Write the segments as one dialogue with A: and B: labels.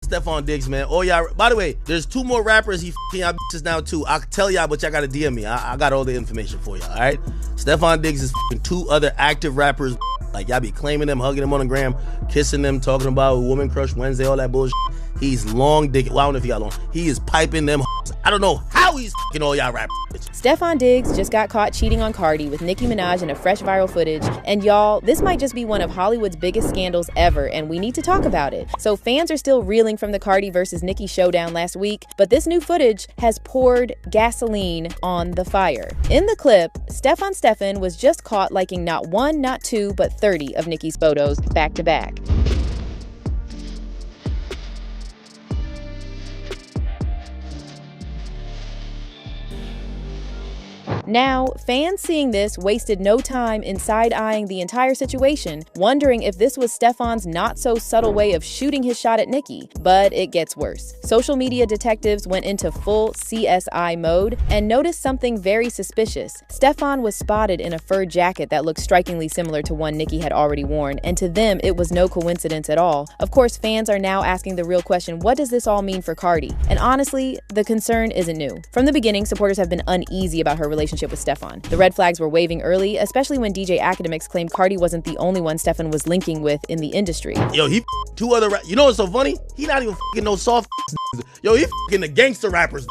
A: Stefon Diggs, man. Oh, y'all. By the way, there's 2 more rappers he f***ing y'all bitches now, too. I'll tell y'all, but y'all gotta DM me. I got all the information for y'all, all right? Stefon Diggs is f***ing 2 other active rappers. Like, y'all be claiming them, hugging them on the gram, kissing them, talking about Woman Crush Wednesday, all that bullshit. He's long dick. Well, I don't know if he got long. He is piping them. I don't know how he's f***ing all y'all rappers.
B: Stefon Diggs just got caught cheating on Cardi with Nicki Minaj in a fresh viral footage. And y'all, this might just be one of Hollywood's biggest scandals ever, and we need to talk about it. So fans are still reeling from the Cardi versus Nicki showdown last week, but this new footage has poured gasoline on the fire. In the clip, Stefon was just caught liking not 1, not 2, but 30 of Nicki's photos back to back. Now, fans seeing this wasted no time in side-eyeing the entire situation, wondering if this was Stefon's not-so-subtle way of shooting his shot at Nicki. But it gets worse. Social media detectives went into full CSI mode and noticed something very suspicious. Stefon was spotted in a fur jacket that looked strikingly similar to one Nicki had already worn, and to them, it was no coincidence at all. Of course, fans are now asking the real question, what does this all mean for Cardi? And honestly, the concern isn't new. From the beginning, supporters have been uneasy about her relationship with Stefon. The red flags were waving early, especially when DJ Academics claimed Cardi wasn't the only one Stefon was linking with in the industry.
A: Yo, he 2 other you know what's so funny? He not even no soft. Yo, he the gangster rappers.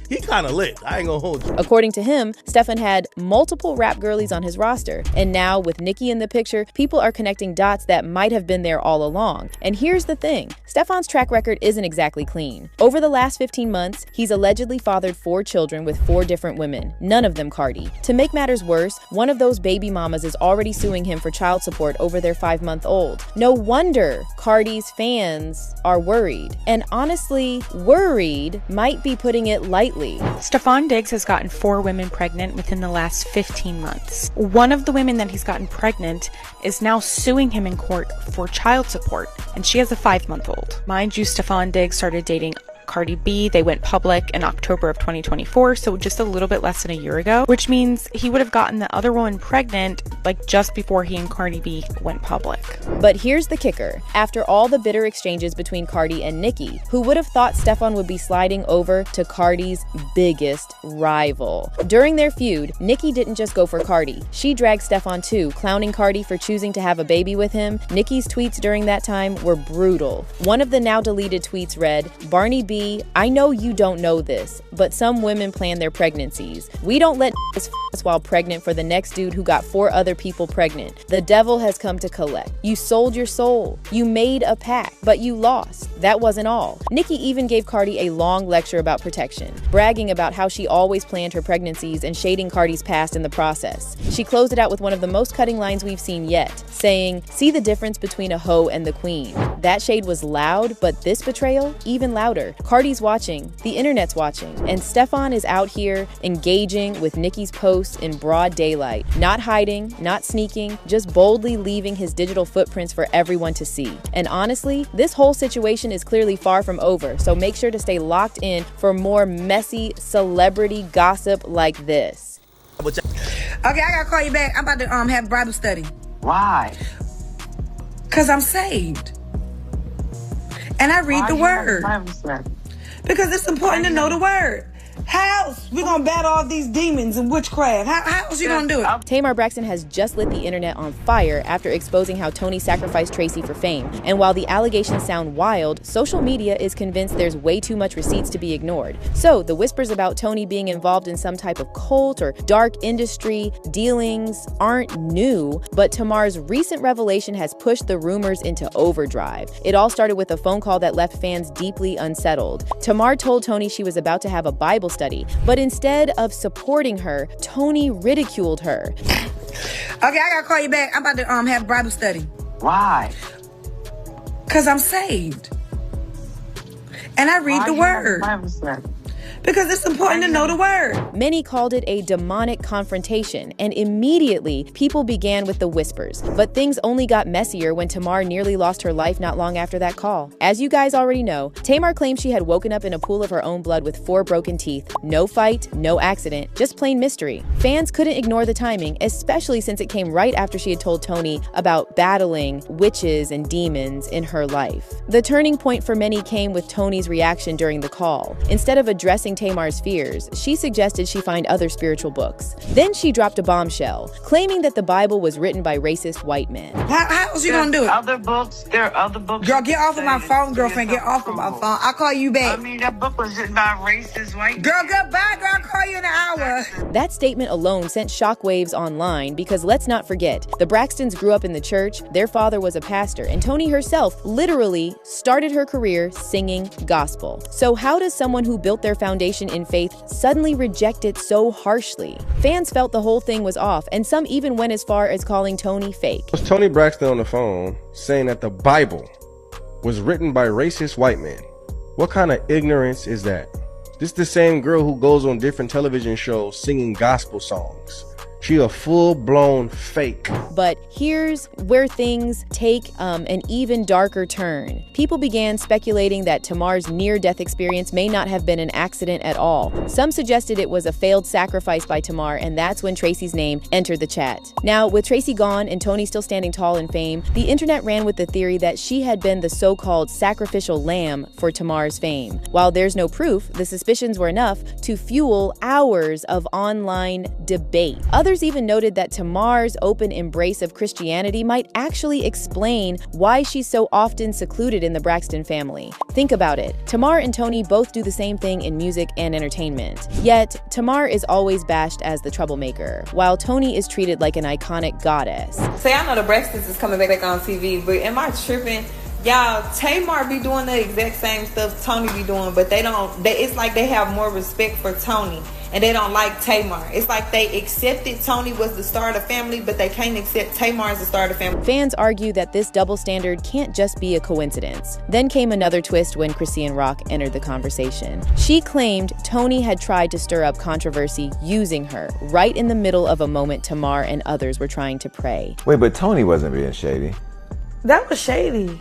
A: He kind of lit. I ain't gonna hold you.
B: According to him, Stefon had multiple rap girlies on his roster. And now, with Nicki in the picture, people are connecting dots that might have been there all along. And here's the thing. Stefon's track record isn't exactly clean. Over the last 15 months, he's allegedly fathered 4 children with 4 different women, none of them Cardi. To make matters worse, one of those baby mamas is already suing him for child support over their 5-month-old. No wonder Cardi's fans are worried. And honestly, worried might be putting it lightly.
C: Stefon Diggs has gotten 4 women pregnant within the last 15 months. One of the women that he's gotten pregnant is now suing him in court for child support, and she has a 5-month-old. Mind you, Stefon Diggs started dating Cardi B. They went public in October of 2024, so just a little bit less than a year ago, which means he would have gotten the other woman pregnant like just before he and Cardi B went public.
B: But here's the kicker. After all the bitter exchanges between Cardi and Nicki, who would have thought Stefon would be sliding over to Cardi's biggest rival? During their feud, Nicki didn't just go for Cardi. She dragged Stefon too, clowning Cardi for choosing to have a baby with him. Nicki's tweets during that time were brutal. One of the now deleted tweets read, "Barney B, I know you don't know this, but some women plan their pregnancies. We don't let us while pregnant for the next dude who got 4 other people pregnant. The devil has come to collect. You sold your soul. You made a pact, but you lost. That wasn't all." Nicki even gave Cardi a long lecture about protection, bragging about how she always planned her pregnancies and shading Cardi's past in the process. She closed it out with one of the most cutting lines we've seen yet, saying, "See the difference between a hoe and the queen." That shade was loud, but this betrayal, even louder. Cardi's watching, the internet's watching, and Stefon is out here engaging with Nicki's posts in broad daylight, not hiding, not sneaking, just boldly leaving his digital footprints for everyone to see. And honestly, this whole situation is clearly far from over, so make sure to stay locked in for more messy celebrity gossip like this.
D: Okay, I gotta call you back. I'm about to have Bible study.
E: Why?
D: Cause I'm saved. And I read the word. Because it's important to know the word. How else we gonna battle all these demons and witchcraft? How else you gonna do it?
B: Tamar Braxton has just lit the internet on fire after exposing how Toni sacrificed Traci for fame. And while the allegations sound wild, social media is convinced there's way too much receipts to be ignored. So the whispers about Toni being involved in some type of cult or dark industry dealings aren't new, but Tamar's recent revelation has pushed the rumors into overdrive. It all started with a phone call that left fans deeply unsettled. Tamar told Toni she was about to have a Bible study, but instead of supporting her, Toni ridiculed her.
D: Okay, I gotta call you back. I'm about to have Bible study.
E: Why?
D: Cause I'm saved. And I read the word. Because it's important to know the word.
B: Many called it a demonic confrontation, and immediately people began with the whispers. But things only got messier when Tamar nearly lost her life not long after that call. As you guys already know, Tamar claimed she had woken up in a pool of her own blood with 4 broken teeth. No fight, no accident, just plain mystery. Fans couldn't ignore the timing, especially since it came right after she had told Toni about battling witches and demons in her life. The turning point for many came with Toni's reaction during the call. Instead of addressing Tamar's fears, she suggested she find other spiritual books. Then she dropped a bombshell, claiming that the Bible was written by racist white men.
D: How else you gonna do it?
E: There are other books.
D: Girl, get off of my phone, girlfriend. Get off of my phone. I'll call you back.
E: I mean, that book was written by racist white men.
D: Girl, goodbye, girl. I'll call you in an hour.
B: That statement alone sent shockwaves online because let's not forget, the Braxtons grew up in the church, their father was a pastor, and Toni herself literally started her career singing gospel. So how does someone who built their foundation in faith suddenly reject it so harshly? Fans felt the whole thing was off, and some even went as far as calling Toni fake.
F: Was Toni Braxton on the phone saying that the Bible was written by racist white men? What kind of ignorance is that? This is the same girl who goes on different television shows singing gospel songs. She a full-blown fake.
B: But here's where things take an even darker turn. People began speculating that Tamar's near-death experience may not have been an accident at all. Some suggested it was a failed sacrifice by Tamar, and that's when Traci's name entered the chat. Now, with Traci gone and Toni still standing tall in fame, the internet ran with the theory that she had been the so-called sacrificial lamb for Tamar's fame. While there's no proof, the suspicions were enough to fuel hours of online debate. Others even noted that Tamar's open embrace of Christianity might actually explain why she's so often secluded in the Braxton family. Think about it. Tamar and Toni both do the same thing in music and entertainment. Yet, Tamar is always bashed as the troublemaker, while Toni is treated like an iconic goddess.
G: Say, I know the Braxtons is coming back on TV, but am I tripping? Y'all, Tamar be doing the exact same stuff Toni be doing, but it's like they have more respect for Toni. And they don't like Tamar. It's like they accepted Toni was the star of the family, but they can't accept Tamar as the star of the family.
B: Fans argue that this double standard can't just be a coincidence. Then came another twist when Chrisean Rock entered the conversation. She claimed Toni had tried to stir up controversy using her, right in the middle of a moment Tamar and others were trying to pray.
H: Wait, but Toni wasn't being shady.
I: That was shady.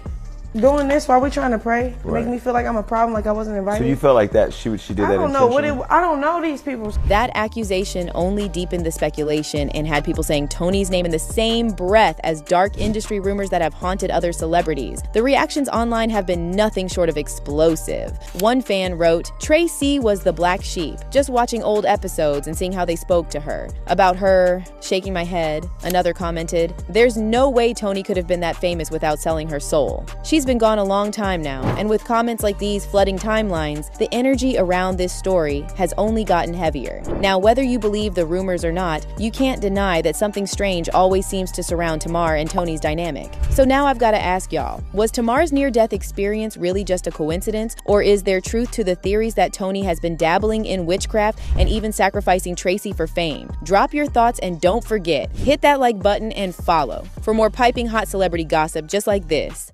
I: Doing this while we trying to pray,
H: Right.
I: make me feel like I'm a problem, like I wasn't invited.
H: So you felt like that she did that
I: I don't know
H: intentionally?
I: I don't know these people.
B: That accusation only deepened the speculation and had people saying Toni's name in the same breath as dark industry rumors that have haunted other celebrities. The reactions online have been nothing short of explosive. One fan wrote, "Traci was the black sheep, just watching old episodes and seeing how they spoke to her. About her, shaking my head." Another commented, "There's no way Toni could have been that famous without selling her soul. She's been gone a long time now, and with comments like these flooding timelines, the energy around this story has only gotten heavier." Now, whether you believe the rumors or not, you can't deny that something strange always seems to surround Tamar and Toni's dynamic. So now I've got to ask y'all, was Tamar's near-death experience really just a coincidence, or is there truth to the theories that Toni has been dabbling in witchcraft and even sacrificing Traci for fame? Drop your thoughts and don't forget, hit that like button and follow for more piping hot celebrity gossip just like this.